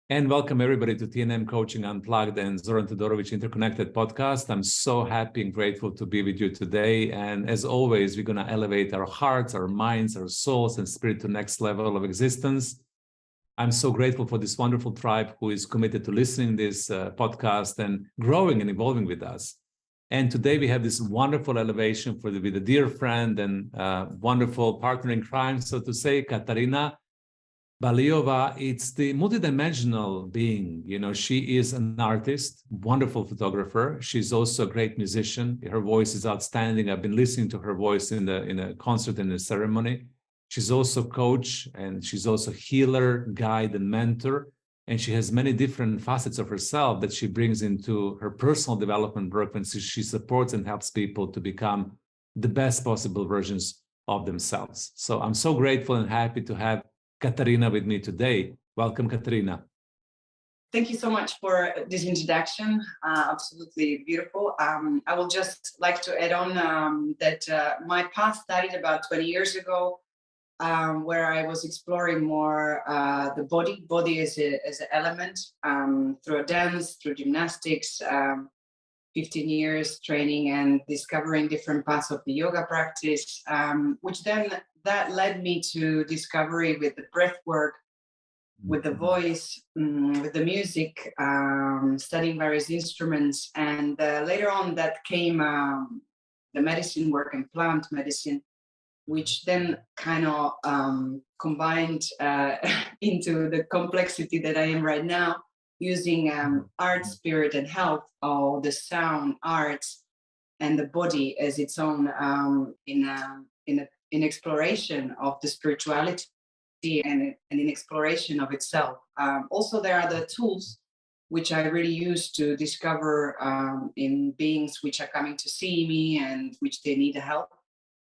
And welcome everybody to TNM Coaching Unplugged and Zoran Todorovic Interconnected podcast. I'm so happy and grateful to be with you today. And as always, we're going to elevate our hearts, our minds, our souls, and spirit to the next level of existence. I'm so grateful for this wonderful tribe who is committed to listening to this podcast and growing and evolving with us. And today we have this wonderful elevation with a dear friend and wonderful partner in crime, so to say, Katarina. Baliova, it's the multidimensional being. You know, she is an artist, wonderful photographer. She's also a great musician. Her voice is outstanding. I've been listening to her voice in a concert and a ceremony. She's also coach, and she's also healer, guide, and mentor. And she has many different facets of herself that she brings into her personal development work when she supports and helps people to become the best possible versions of themselves. So I'm so grateful and happy to have Katarina with me today. Welcome, Katarina. Thank you so much for this introduction. Absolutely beautiful. I will just like to add on that my path started about 20 years ago, where I was exploring more the body as an element through a dance, through gymnastics, 15 years training and discovering different parts of the yoga practice, which then that led me to discovery with the breath work, with the voice, with the music, studying various instruments. And later on that came the medicine work and plant medicine, which then kind of combined into the complexity that I am right now, using art, spirit, and health, or the sound, arts, and the body as its own in exploration of the spirituality and in exploration of itself. Also, there are the tools which I really use to discover in beings which are coming to see me and which they need help,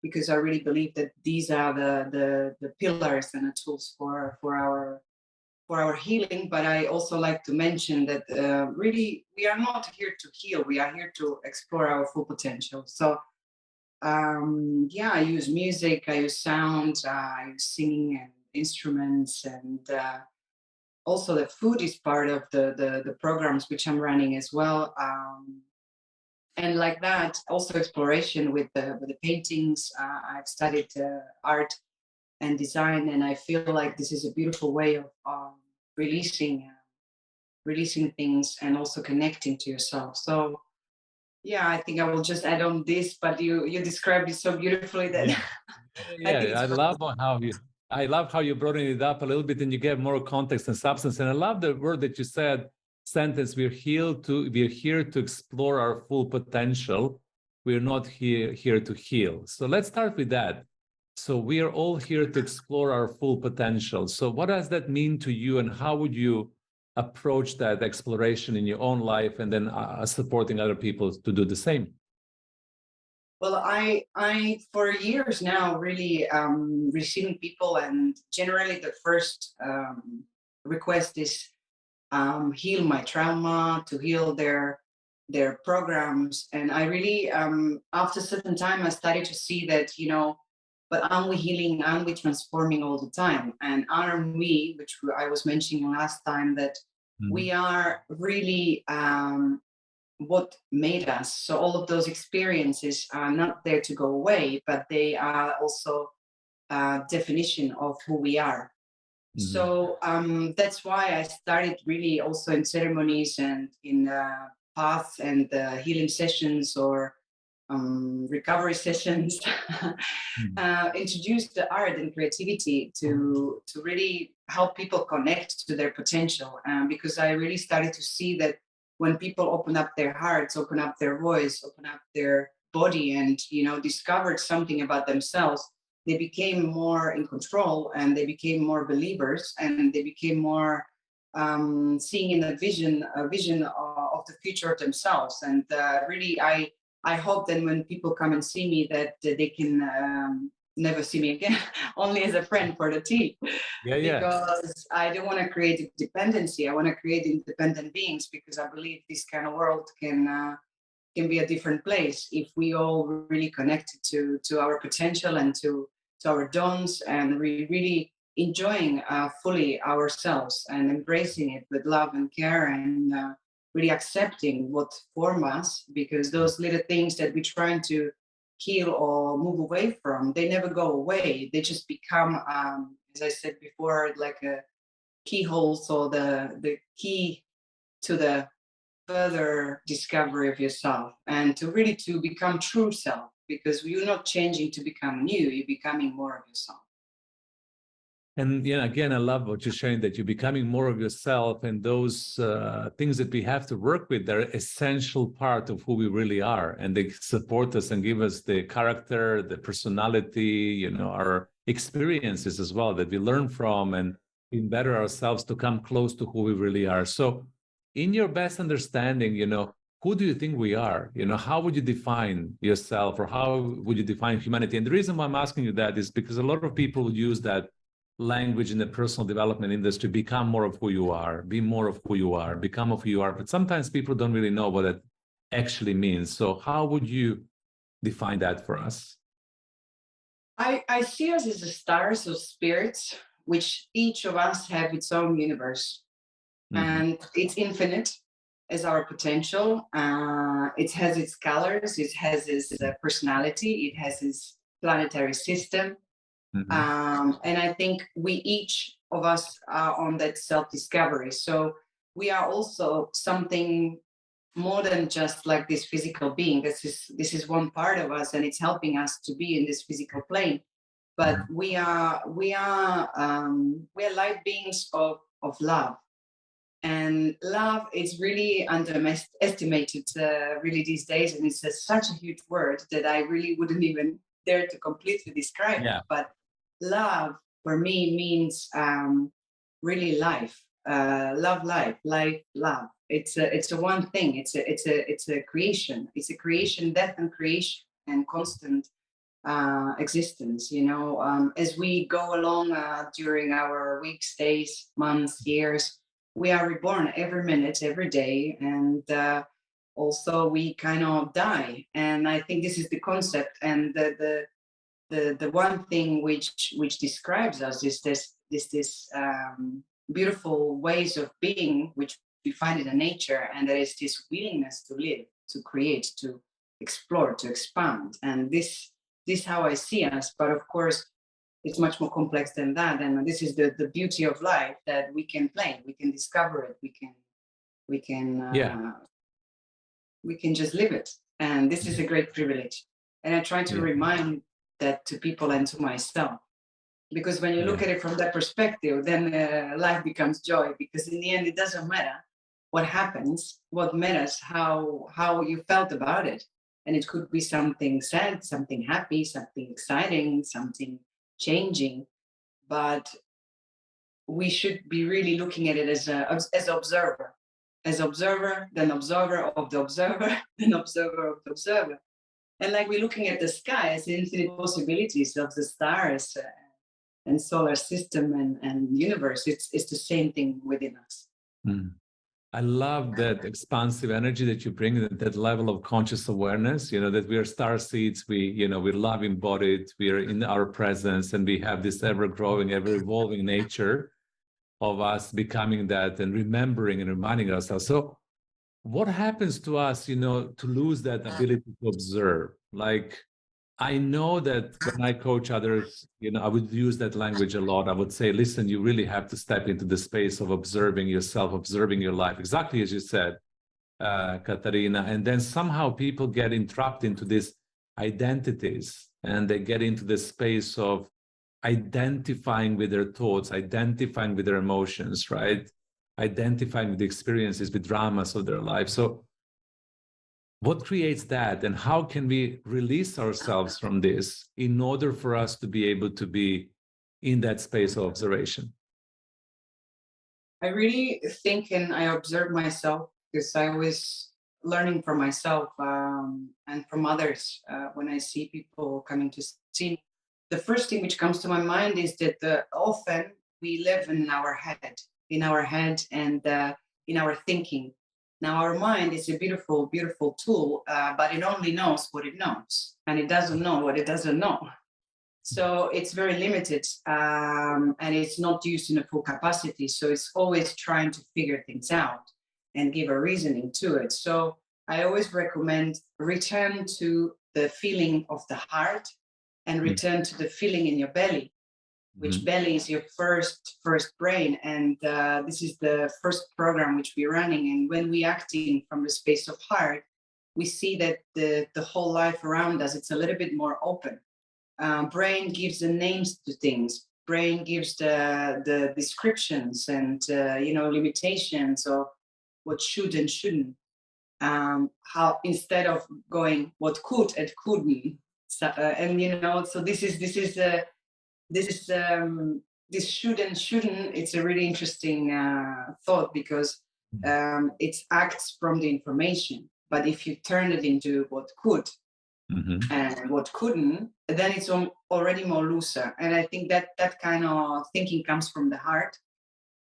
because I really believe that these are the pillars and the tools for our healing. But I also like to mention that really we are not here to heal, we are here to explore our full potential. So I use music, I use sound, I use singing and instruments, and also the food is part of the programs which I'm running as well. And like that, also exploration with the paintings. I've studied art and design, and I feel like this is a beautiful way of releasing things and also connecting to yourself. So yeah, I think I will just add on this, but you described it so beautifully that I love how you brought it up a little bit and you gave more context and substance. And I love the word that you said, sentence, we're here to explore our full potential. We're not here to heal. So let's start with that. So we are all here to explore our full potential. So what does that mean to you, and how would you approach that exploration in your own life, and then supporting other people to do the same? Well, I for years now really receiving people, and generally the first request is heal my trauma, to heal their programs. And I really after a certain time I started to see that, but aren't we healing, aren't we transforming all the time? And aren't we, which I was mentioning last time, that we are really what made us. So all of those experiences are not there to go away, but they are also a definition of who we are. So that's why I started really also in ceremonies and in paths and healing sessions or recovery sessions, introduce the art and creativity to really help people connect to their potential. Because I really started to see that when people open up their hearts, open up their voice, open up their body, and discovered something about themselves, they became more in control, and they became more believers, and they became more seeing in a vision of the future of themselves. And really, I hope that when people come and see me, that they can never see me again, only as a friend for the tea. Because I don't want to create dependency. I want to create independent beings, because I believe this kind of world can be a different place if we all really connect to our potential and to to our dons, and really enjoying fully ourselves and embracing it with love and care, and really accepting what form us, because those little things that we're trying to heal or move away from, they never go away. They just become, as I said before, like a keyhole, so the key to the further discovery of yourself, and to become true self, because you're not changing to become new, you're becoming more of yourself. And again, I love what you're sharing, that you're becoming more of yourself, and those things that we have to work with, they're essential part of who we really are, and they support us and give us the character, the personality, our experiences as well that we learn from, and better ourselves to come close to who we really are. So in your best understanding, who do you think we are? How would you define yourself, or how would you define humanity? And the reason why I'm asking you that is because a lot of people would use that language in the personal development industry: become more of who you are, be more of who you are, become of who you are. But sometimes people don't really know what that actually means. So how would you define that for us? I see us as the stars of spirits, which each of us have its own universe. And it's infinite as our potential. It has its colors, it has its personality, it has its planetary system. And I think we each of us are on that self-discovery. So we are also something more than just like this physical being. This is one part of us, and it's helping us to be in this physical plane. But we are light beings of love. And love is really underestimated really these days, and it's such a huge word that I really wouldn't even dare to completely describe it. But love for me means really life, love, life, love. It's a one thing. It's a creation. It's a creation, death, and creation, and constant existence. As we go along during our weeks, days, months, years, we are reborn every minute, every day, and also we kind of die. And I think this is the concept, and the one thing which describes us is this beautiful ways of being, which we find in the nature, and there is this willingness to live, to create, to explore, to expand. And this how I see us. But of course, it's much more complex than that, and this is the beauty of life, that we can play, we can discover it, we can just live it, and this is a great privilege. And I try to remind that to people and to myself, because when you look at it from that perspective, then life becomes joy, because in the end it doesn't matter what happens. What matters how you felt about it, and it could be something sad, something happy, something exciting, something changing, but we should be really looking at it as observer, then observer of the observer, then observer of the observer. And like we're looking at the sky as infinite possibilities of the stars and solar system and universe. It's the same thing within us. I love that expansive energy that you bring, that level of conscious awareness, that we are star seeds, we're love embodied, we are in our presence, and we have this ever-growing, ever-evolving nature of us becoming that and remembering and reminding ourselves. So what happens to us, to lose that ability to observe? Like, I know that when I coach others, I would use that language a lot. I would say, listen, you really have to step into the space of observing yourself, observing your life, exactly as you said, Katarina. And then somehow people get entrapped into these identities, and they get into the space of identifying with their thoughts, identifying with their emotions, right? Identifying with the experiences, with dramas of their life. So what creates that, and how can we release ourselves from this in order for us to be able to be in that space of observation? I really think, and I observe myself, because I was learning from myself and from others when I see people coming to see me. The first thing which comes to my mind is that often we live in our head and in our thinking. Now, our mind is a beautiful, beautiful tool, but it only knows what it knows, and it doesn't know what it doesn't know. So it's very limited, and it's not used in a full capacity. So it's always trying to figure things out and give a reasoning to it. So I always recommend return to the feeling of the heart and return to the feeling in your belly, which belly is your first brain. And this is the first program which we're running. And when we're acting from the space of heart, we see that the whole life around us, it's a little bit more open. Brain gives the names to things. Brain gives the descriptions and limitations of what should and shouldn't. How instead of going what could and couldn't, so, so this should and shouldn't. It's a really interesting thought because it acts from the information. But if you turn it into what could and what couldn't, then it's already more looser. And I think that kind of thinking comes from the heart.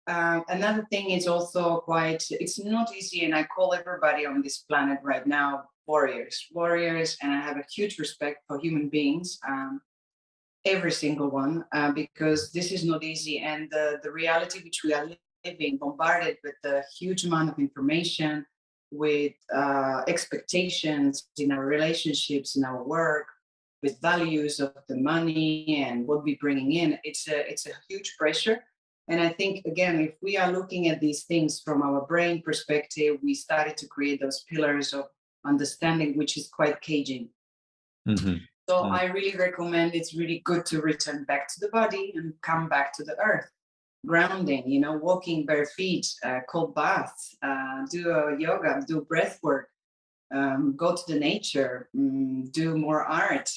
Another thing is also it's not easy, and I call everybody on this planet right now warriors, and I have a huge respect for human beings, every single one, because this is not easy, and the reality which we are living, bombarded with a huge amount of information, with expectations in our relationships, in our work, with values of the money and what we're bringing in, it's a huge pressure. And I think, again, if we are looking at these things from our brain perspective, we started to create those pillars of understanding, which is quite caging. So I really recommend, it's really good to return back to the body and come back to the earth. Grounding, walking bare feet, cold baths, do yoga, do breath work, go to the nature, do more art,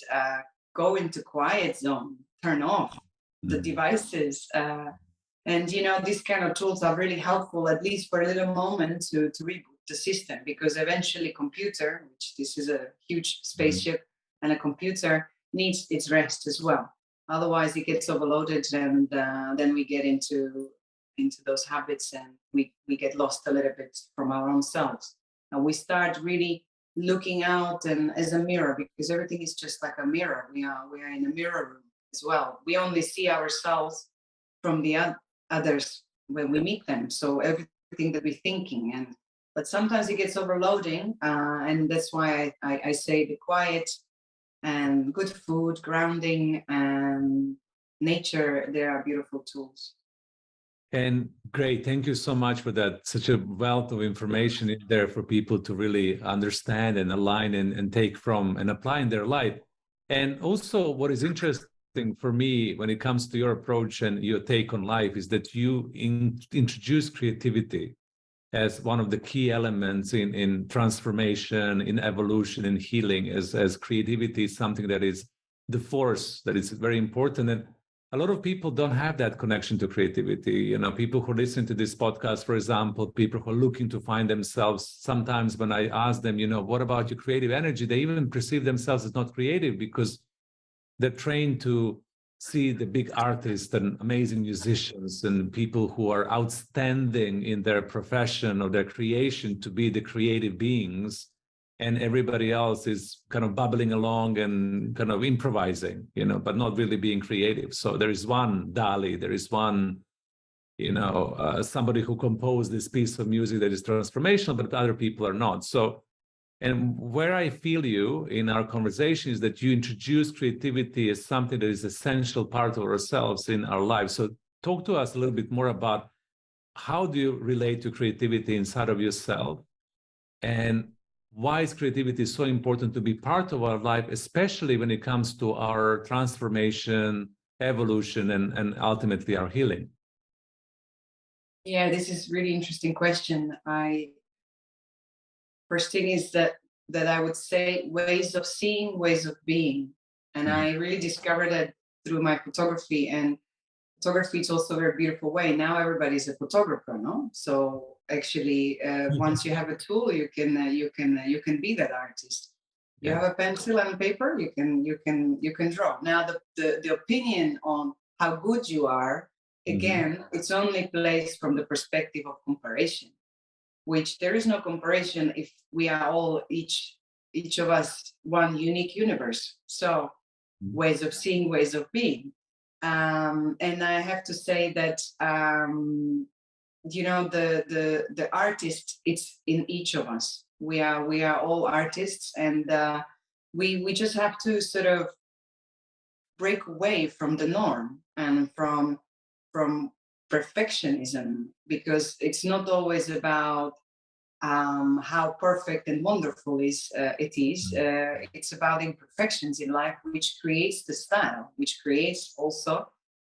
go into quiet zone, turn off the devices. And, these kind of tools are really helpful, at least for a little moment, to reboot the system, because eventually computer, which this is a huge spaceship, and a computer needs its rest as well. Otherwise, it gets overloaded, and then we get into those habits, and we get lost a little bit from our own selves. And we start really looking out and as a mirror, because everything is just like a mirror. We are in a mirror room as well. We only see ourselves from the others when we meet them. So everything that we're thinking, but sometimes it gets overloading, and that's why I say the quiet and good food, grounding, and nature, they are beautiful tools. And great, thank you so much for that. Such a wealth of information in there for people to really understand and align and take from and apply in their life. And also what is interesting for me when it comes to your approach and your take on life is that you introduce creativity as one of the key elements in transformation, in evolution, in healing, as creativity is something that is the force that is very important. And a lot of people don't have that connection to creativity. People who listen to this podcast, for example, people who are looking to find themselves, sometimes when I ask them, what about your creative energy? They even perceive themselves as not creative because they're trained to see the big artists and amazing musicians and people who are outstanding in their profession or their creation to be the creative beings, and everybody else is kind of bubbling along and kind of improvising, but not really being creative. So there is one Dali, there is one, somebody who composed this piece of music that is transformational, but other people are not. So, and where I feel you in our conversation is that you introduce creativity as something that is an essential part of ourselves in our lives. So talk to us a little bit more about how do you relate to creativity inside of yourself, and why is creativity so important to be part of our life, especially when it comes to our transformation, evolution, and ultimately our healing? Yeah, this is a really interesting question. First thing is that I would say ways of seeing, ways of being. And I really discovered that through my photography, and photography is also a very beautiful way. Now everybody's a photographer, no? So actually, once you have a tool, you can be that artist. You have a pencil and paper, you can draw. Now the opinion on how good you are, again, it's only placed from the perspective of comparison, which there is no comparison if we are all each of us one unique universe. So ways of seeing, ways of being. And I have to say that the artist, it's in each of us. We are all artists, and we just have to sort of break away from the norm and from perfectionism, because it's not always about how perfect and wonderful it is. It's about imperfections in life, which creates the style, which creates also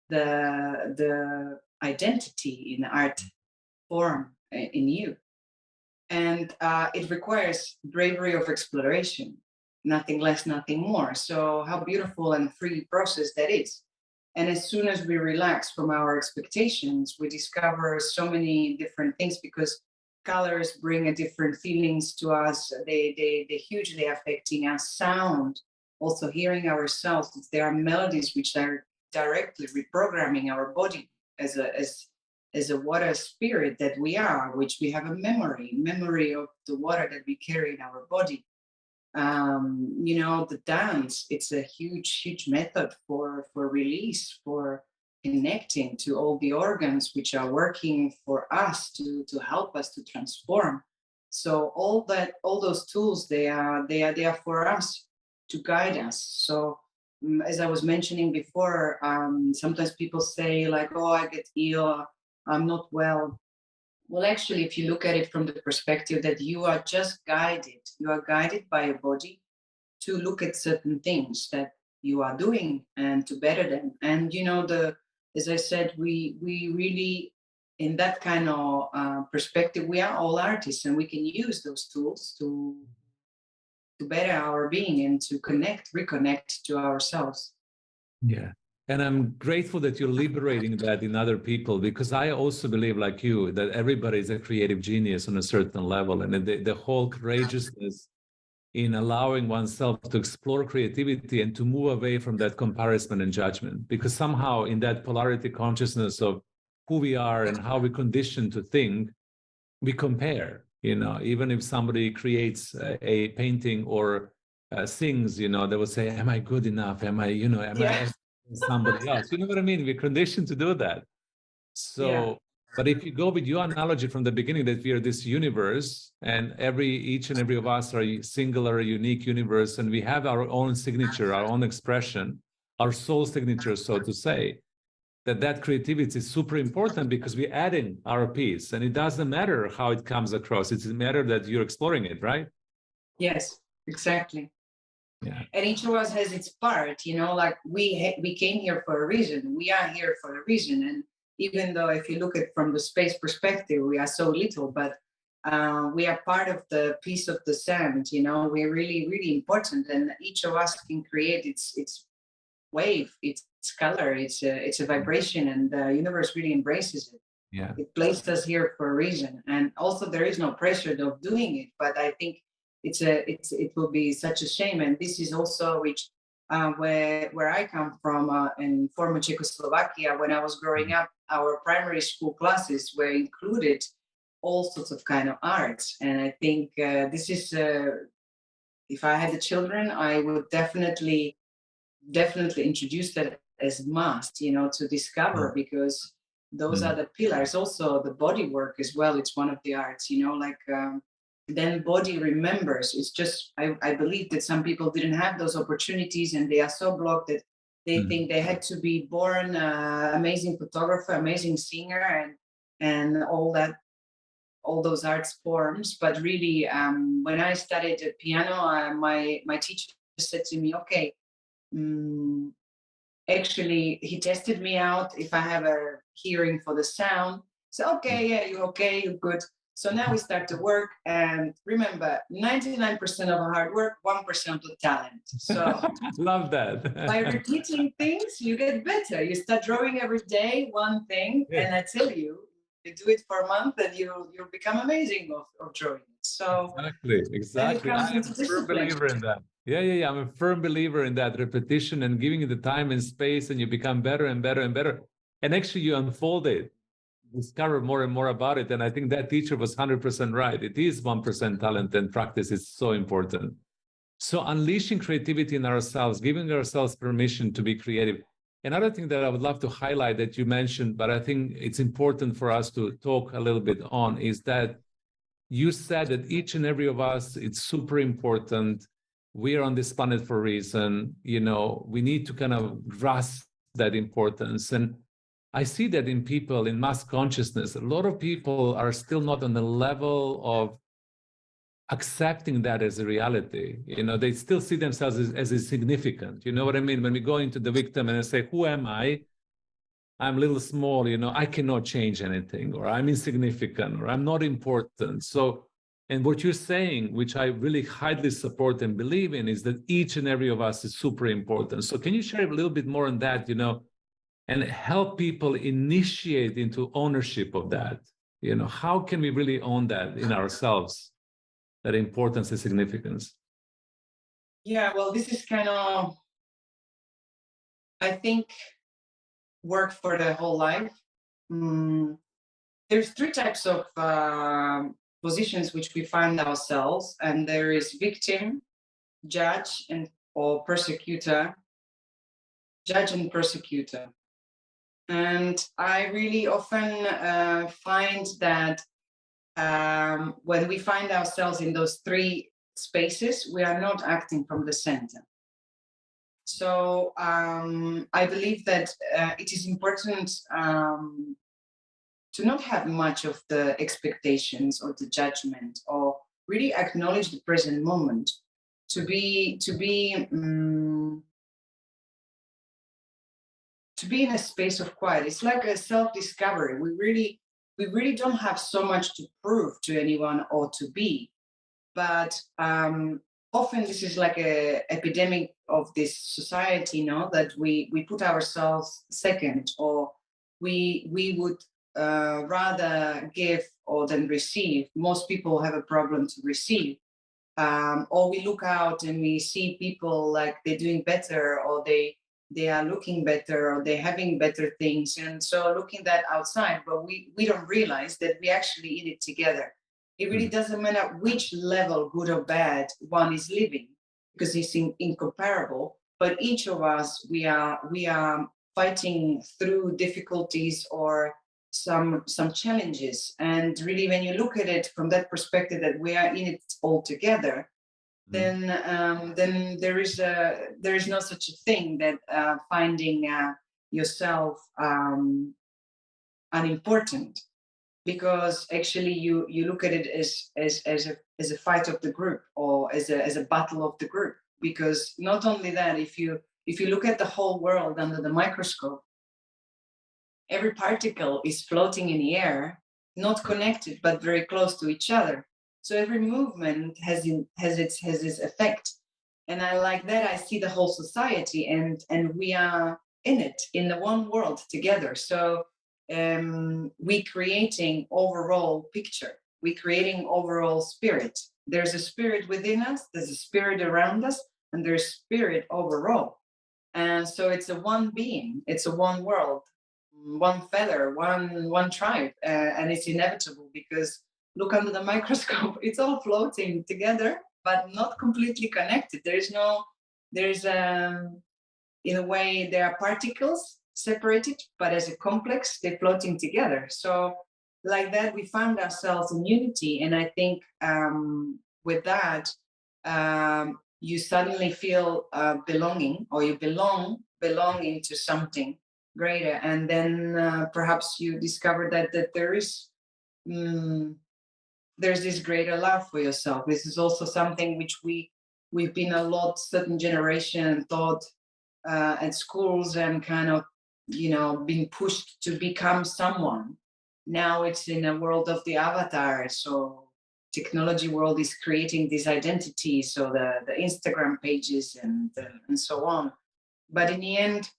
the identity in art form in you. And it requires bravery of exploration, nothing less, nothing more. So how beautiful and free process that is. And as soon as we relax from our expectations, we discover so many different things, because colors bring a different feelings to us. They hugely affecting us. Sound, also hearing ourselves. There are melodies which are directly reprogramming our body as a water spirit that we are, which we have a memory of the water that we carry in our body. The dance, it's a huge method for release, for connecting to all the organs which are working for us to help us to transform. So all those tools, they are for us, to guide us. So as I was mentioning before, sometimes people say like, oh, I get ill, I'm not well. Well, actually, if you look at it from the perspective that you are guided by your body to look at certain things that you are doing and to better them. And as I said, we really, in that kind of perspective, we are all artists, and we can use those tools to better our being and to reconnect to ourselves. Yeah. And I'm grateful that you're liberating that in other people, because I also believe, like you, that everybody is a creative genius on a certain level. And the whole courageousness in allowing oneself to explore creativity and to move away from that comparison and judgment, because somehow in that polarity consciousness of who we are and how we condition to think, we compare. Even if somebody creates a painting or sings, they will say, am I good enough? Am I somebody else? You know what I mean? We're conditioned to do that. So, but if you go with your analogy from the beginning, that we are this universe, and each and every of us are a singular, unique universe, and we have our own signature, our own expression, our soul signature, so to say, that creativity is super important, because we're adding our piece, and it doesn't matter how it comes across. It's a matter that you're exploring it, right? Yes, exactly. Yeah. And each of us has its part, like we came here for a reason. We are here for a reason. And even though if you look at from the space perspective, we are so little, but we are part of the piece of the sand, we're really, really important. And each of us can create its wave, its color, it's a vibration, and the universe really embraces it. Yeah. It placed us here for a reason. And also there is no pressure of doing it, but I think it will be such a shame. And this is also where I come from, in former Czechoslovakia. When I was growing up, our primary school classes were included all sorts of kind of arts. And I think this is, if I had the children, I would definitely introduce that as must, to discover, because those are the pillars. Also the body work as well, it's one of the arts, then body remembers. It's just I believe that some people didn't have those opportunities, and they are so blocked that they think they had to be born amazing photographer, amazing singer, and all those arts forms. But really, when I studied the piano, my teacher said to me, okay, actually he tested me out if I have a hearing for the sound. So okay, yeah, you're okay, you're good. So now we start to work, and remember, 99% of our hard work, 1% of the talent. So love that. by repeating things, you get better. You start drawing every day one thing, and I tell you, you do it for a month, and you'll become amazing of drawing. So exactly. I'm a firm believer in that. Yeah. I'm a firm believer in that repetition and giving it the time and space, and you become better and better and better. And actually, you unfold it, discover more and more about it. And I think that teacher was 100% right. It is 1% talent, and practice is so important. So unleashing creativity in ourselves, giving ourselves permission to be creative. Another thing that I would love to highlight that you mentioned, but I think it's important for us to talk a little bit on, is that you said that each and every of us, it's super important. We are on this planet for a reason. You know, we need to kind of grasp that importance. And I see that in people, in mass consciousness, a lot of people are still not on the level of accepting that as a reality. You know, they still see themselves as insignificant. You know what I mean? When we go into the victim and I say, who am I? I'm a little small, you know, I cannot change anything, or I'm insignificant, or I'm not important. So, and what you're saying, which I really highly support and believe in, is that each and every of us is super important. So can you share a little bit more on that, you know, and help people initiate into ownership of that? You know, how can we really own that in ourselves, that importance and significance? Yeah, well, this is kind of, I think, work for the whole life. There's three types of positions which we find ourselves, and there is victim, judge, and or persecutor, judge and persecutor. And I really often find that when we find ourselves in those three spaces, we are not acting from the center. So I believe that it is important to not have much of the expectations or the judgment, or really acknowledge the present moment, to be in a space of quiet. It's like a self-discovery. We really don't have so much to prove to anyone or to be, but often this is like a epidemic of this society, you know, that we put ourselves second, or we would rather give or than receive. Most people have a problem to receive, or we look out and we see people like they're doing better, or they are looking better, or they're having better things, and so looking that outside, but we don't realize that we actually in it together. It really doesn't matter which level, good or bad, one is living, because it's incomparable. But each of us, we are fighting through difficulties or some challenges. And really, when you look at it from that perspective, that we are in it all together, then there is no such a thing that finding yourself unimportant. Because actually you look at it as a fight of the group, or as a battle of the group. Because not only that, if you look at the whole world under the microscope, every particle is floating in the air, not connected but very close to each other. So every movement has its effect. And I like that. I see the whole society, and we are in it, in the one world together. So we creating overall picture, we creating overall spirit. There's a spirit within us, there's a spirit around us, and there's spirit overall. And so it's a one being, it's a one world, one feather, one tribe, and it's inevitable, because look under the microscope, it's all floating together but not completely connected. There's in a way there are particles separated, but as a complex, they're floating together. So like that, we found ourselves in unity. And I think with that, you suddenly feel belonging, or you belonging to something greater. And then perhaps you discover that there is there's this greater love for yourself. This is also something which we've been a lot, certain generation taught at schools, and kind of, you know, being pushed to become someone. Now it's in a world of the avatar. So technology world is creating this identity. So the Instagram pages and so on. But in the end,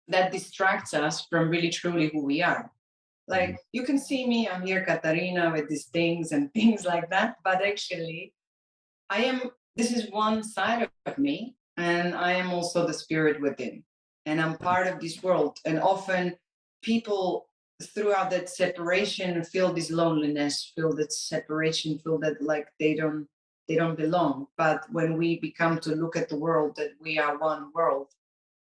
that distracts us from really truly who we are. Like, you can see me, I'm here, Katarina, with these things and things like that. But actually, this is one side of me, and I am also the spirit within. And I'm part of this world. And often people throughout that separation feel this loneliness, feel that separation, feel that like they don't they don't belong. But when we become to look at the world that we are one world,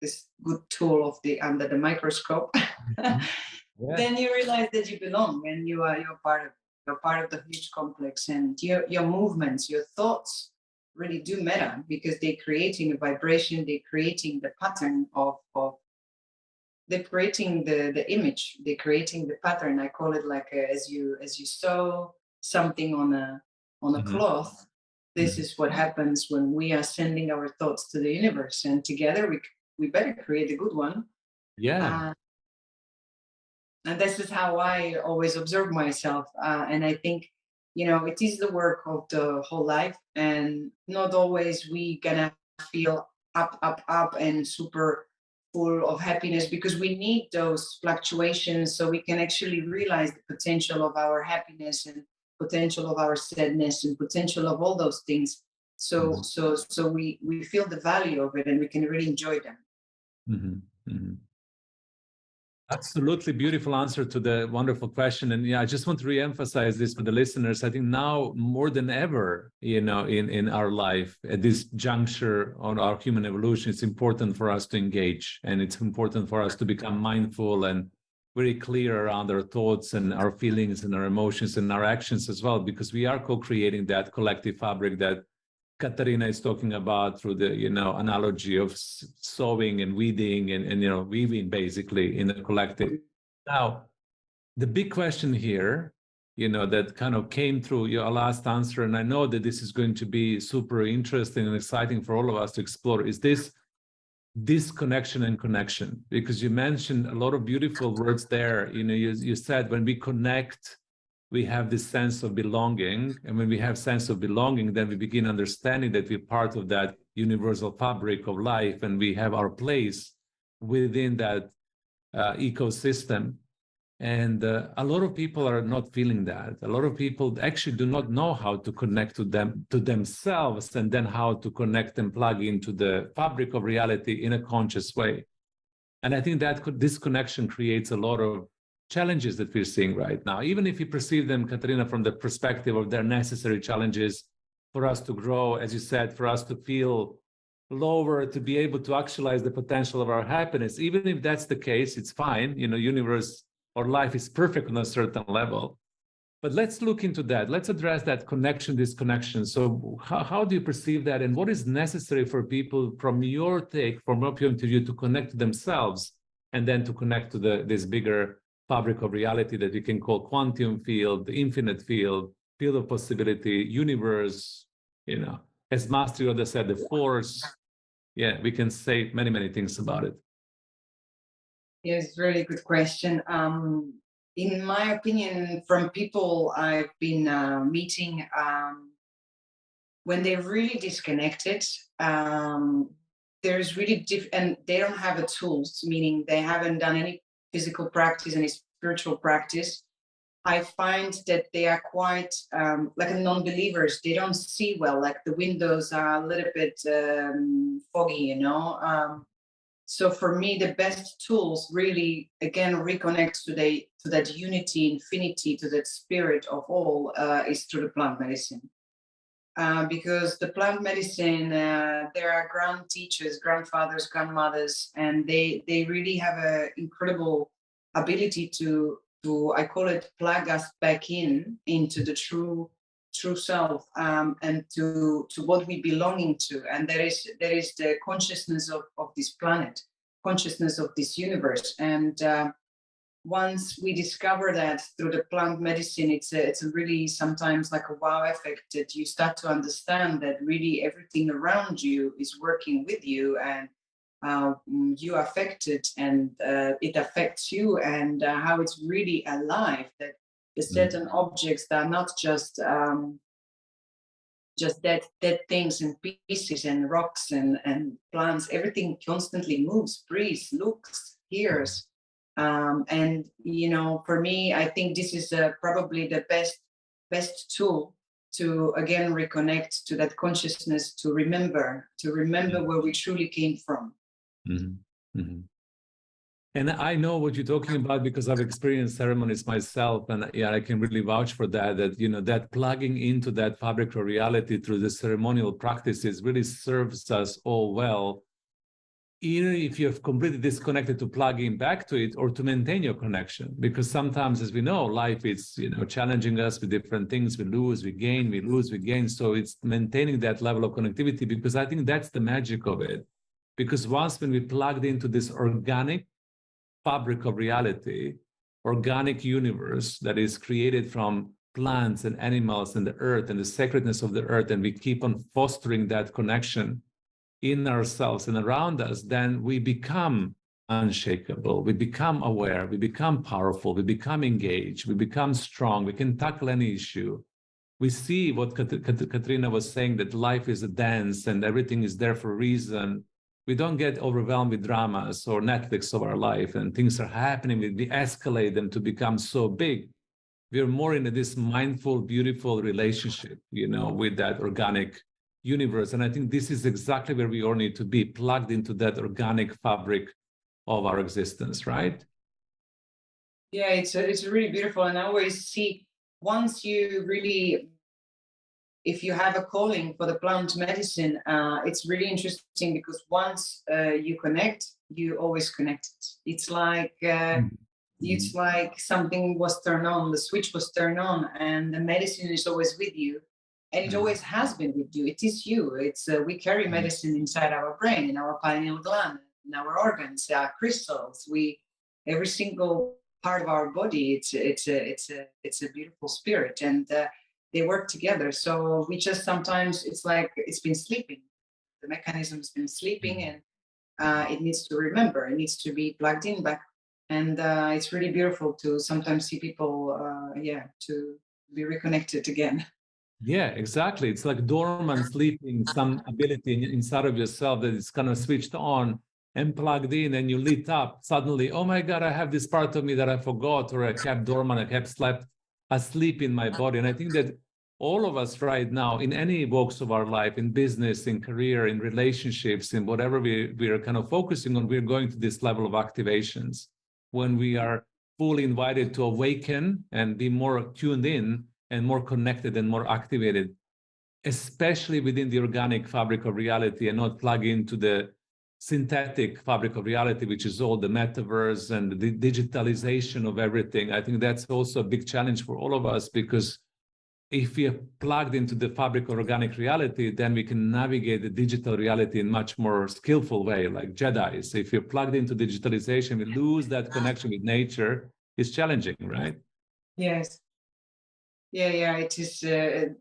this good tool of the under the microscope, then you realize that you belong and you're part of the huge complex, and your movements, your thoughts really do matter, because they're creating a vibration, they're creating the pattern of they're creating the image, they're creating the pattern. I call it like as you sew something on a cloth. This is what happens when we are sending our thoughts to the universe, and together we better create a good one. And this is how I always observe myself. And I think, it is the work of the whole life, and not always we gonna feel up and super full of happiness, because we need those fluctuations so we can actually realize the potential of our happiness and potential of our sadness and potential of all those things. So we feel the value of it, and we can really enjoy them. Absolutely beautiful answer to the wonderful question. And I just want to reemphasize this for the listeners. I think now more than ever, in our life, at this juncture on our human evolution, it's important for us to engage, and it's important for us to become mindful and very clear around our thoughts and our feelings and our emotions and our actions as well, because we are co-creating that collective fabric that Katarina is talking about through the analogy of sewing and weeding and weaving basically in the collective. Now, the big question here, that kind of came through your last answer, and I know that this is going to be super interesting and exciting for all of us to explore, is this disconnection and connection, because you mentioned a lot of beautiful words there. You said when we connect, we have this sense of belonging. And when we have sense of belonging, then we begin understanding that we're part of that universal fabric of life, and we have our place within that ecosystem. And a lot of people are not feeling that. A lot of people actually do not know how to connect to themselves, and then how to connect and plug into the fabric of reality in a conscious way. And I think that this connection creates a lot of challenges that we're seeing right now, even if you perceive them, Katarina, from the perspective of their necessary challenges for us to grow, as you said, for us to feel lower, to be able to actualize the potential of our happiness. Even if that's the case, it's fine. Universe or life is perfect on a certain level. But let's look into that. Let's address that connection, disconnection. So how do you perceive that? And what is necessary for people, from your take, from your point of view, to connect to themselves, and then to connect to this bigger fabric of reality that we can call quantum field, the infinite field of possibility, universe, as Master Yoda said, the force. We can say many, many things about it. Yes, really good question. In my opinion, from people I've been meeting, when they're really disconnected, there's really and they don't have the tools, meaning they haven't done any physical practice, any spiritual practice. I find that they are quite like non-believers. They don't see well, like the windows are a little bit foggy, So for me, the best tools really, again, reconnect to that unity, infinity, to that spirit of all, is through the plant medicine. Because the plant medicine, there are grand teachers, grandfathers, grandmothers, and they really have an incredible ability to I call it, plug us back into the true self, and to what we belonging to. And there is the consciousness of this planet, consciousness of this universe. And once we discover that through the plant medicine, it's a really sometimes like a wow effect, that you start to understand that really everything around you is working with you, and you affected, and it affects you, and how it's really alive, that the certain objects that are not just dead things and pieces and rocks and plants. Everything constantly moves, breathes, looks, hears. And for me, I think this is probably the best tool to again reconnect to that consciousness, to remember where we truly came from. Mm-hmm. Mm-hmm. And I know what you're talking about because I've experienced ceremonies myself, and yeah, I can really vouch for that. That that plugging into that fabric of reality through the ceremonial practices really serves us all well, even if you have completely disconnected, to plug in back to it or to maintain your connection. Because sometimes, as we know, life is challenging us with different things. We lose, we gain, we lose, we gain. So it's maintaining that level of connectivity, because I think that's the magic of it. Because once when we plugged into this organic fabric of reality, organic universe that is created from plants and animals and the earth and the sacredness of the earth, and we keep on fostering that connection in ourselves and around us, then we become unshakable, we become aware, we become powerful, we become engaged, we become strong, we can tackle any issue. We see what Katarina was saying, that life is a dance and everything is there for a reason. We don't get overwhelmed with dramas or Netflix of our life and things are happening. We escalate them to become so big. We're more in this mindful, beautiful relationship, with that organic universe. And I think this is exactly where we all need to be, plugged into that organic fabric of our existence, right? Yeah, it's really beautiful. And I always see, once you really, if you have a calling for the plant medicine, it's really interesting, because once you connect, you always connected. It's like it's like something was turned on, the switch was turned on, and the medicine is always with you, and it always has been with you. It is you. It's we carry medicine inside our brain, in our pineal gland, in our organs, our crystals. Every single part of our body. It's a beautiful spirit, and they work together. So we just sometimes, it's like it's been sleeping. The mechanism's been sleeping, and it needs to remember. It needs to be plugged in back. And it's really beautiful to sometimes see people, to be reconnected again. Yeah, exactly. It's like dormant, sleeping, some ability inside of yourself that is kind of switched on and plugged in, and you lit up suddenly. Oh my God, I have this part of me that I forgot, or I kept dormant, I kept asleep in my body. And I think that all of us right now, in any walks of our life, in business, in career, in relationships, in whatever we are kind of focusing on, we're going to this level of activations when we are fully invited to awaken and be more tuned in and more connected and more activated, especially within the organic fabric of reality, and not plug into the synthetic fabric of reality, which is all the metaverse and the digitalization of everything. I think that's also a big challenge for all of us, because if we are plugged into the fabric of organic reality, then we can navigate the digital reality in much more skillful way, like Jedis. If you're plugged into digitalization, we lose that connection with nature. It's challenging, right? Yes. Yeah, it is.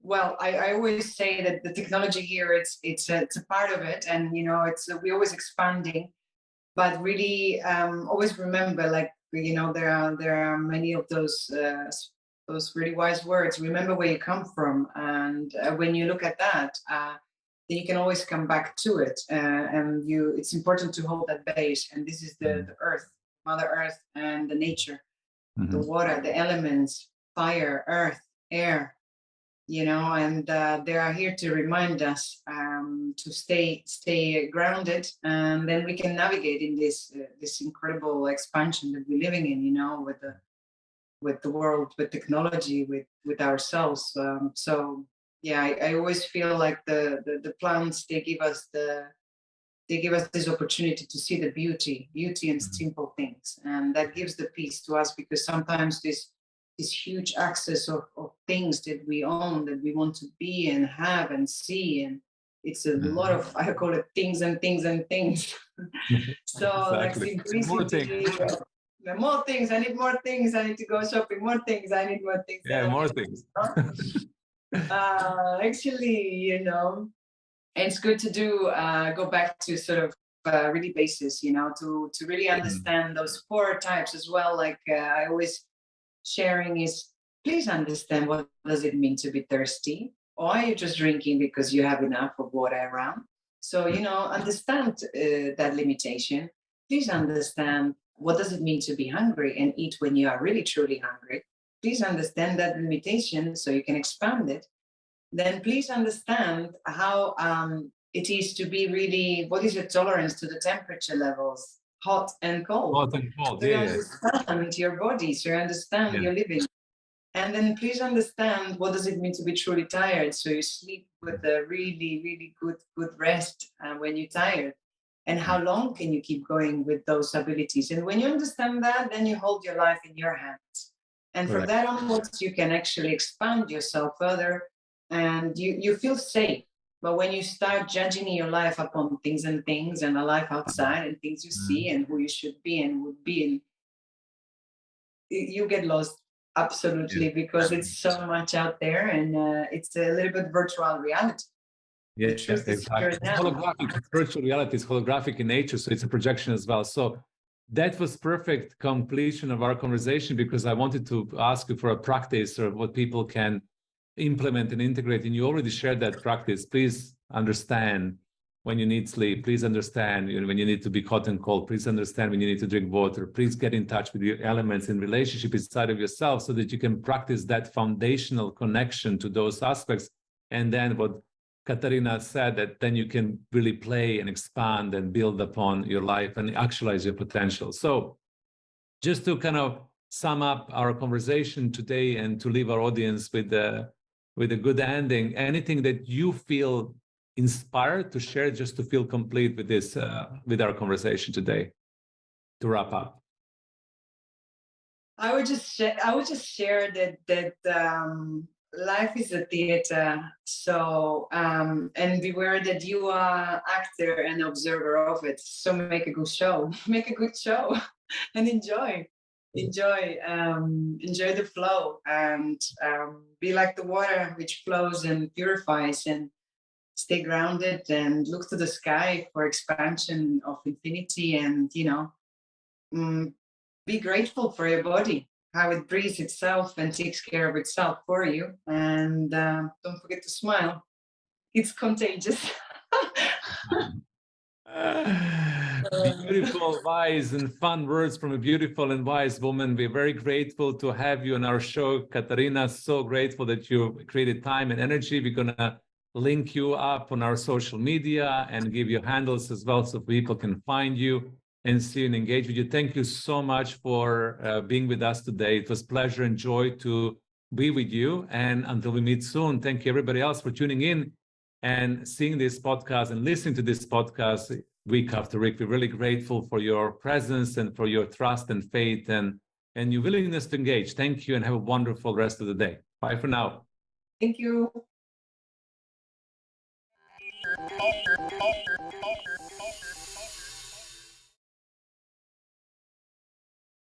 Well, I always say that the technology here, it's a part of it, and we're always expanding, but really always remember, like there are many of those really wise words. Remember where you come from, and when you look at that, then you can always come back to it. And it's important to hold that base. And this is the earth, Mother Earth, and the nature, the water, the elements, fire, earth, air, and they are here to remind us to stay grounded, and then we can navigate in this incredible expansion that we're living in, with the world, with technology, with ourselves. So yeah, I always feel like the plants, they give us this opportunity to see the beauty in simple things, and that gives the peace to us, because sometimes this huge access of things that we own, that we want to be and have and see, and it's a lot of, I call it things and things and things. So Exactly. like simplicity, more things, I need more things, I need to go shopping, more things, I need more things. Yeah, more things. Actually, it's good to go back to sort of really basis, to really understand those 4 types as well. Like I always sharing is, please understand, what does it mean to be thirsty? Or are you just drinking because you have enough of water around? So, understand that limitation. Please understand, what does it mean to be hungry and eat when you are really truly hungry? Please understand that limitation so you can expand it. Then please understand how it is to be really, what is your tolerance to the temperature levels? hot and cold. Hot and cold, So you yeah. understand your body, so you understand your living. And then please understand what does it mean to be truly tired. So you sleep with a really, really good rest when you're tired. And how long can you keep going with those abilities? And when you understand that, then you hold your life in your hands. And from that onwards, you can actually expand yourself further and you feel safe. But when you start judging your life upon things and a life outside and things you see and who you should be and would be, and you get lost. Absolutely, because it's so much out there and it's a little bit virtual reality. Yeah, exactly. It's holographic. Virtual reality is holographic in nature, so it's a projection as well. So that was perfect completion of our conversation, because I wanted to ask you for a practice or what people can implement and integrate. And you already shared that practice. Please understand when you need sleep. Please understand when you need to be hot and cold. Please understand when you need to drink water. Please get in touch with your elements in relationship inside of yourself so that you can practice that foundational connection to those aspects. And then what Katarina said, that then you can really play and expand and build upon your life and actualize your potential. So just to kind of sum up our conversation today and to leave our audience with a good ending, anything that you feel inspired to share just to feel complete with this, with our conversation today, to wrap up? I would just share that life is a theater. So and beware that you are actor and observer of it. So make a good show, and enjoy the flow, and be like the water which flows and purifies, and stay grounded and look to the sky for expansion of infinity, and be grateful for your body, how it breathes itself and takes care of itself for you. And don't forget to smile. It's contagious. Beautiful, wise, and fun words from a beautiful and wise woman. We're very grateful to have you on our show, Katarina. So grateful that you created time and energy. We're going to link you up on our social media and give you handles as well so people can find you and see and engage with you. Thank you so much for being with us today. It was pleasure and joy to be with you. And until we meet soon, thank you everybody else for tuning in and seeing this podcast and listening to this podcast week after week. We're really grateful for your presence and for your trust and faith and your willingness to engage. Thank you and have a wonderful rest of the day. Bye for now. Thank you.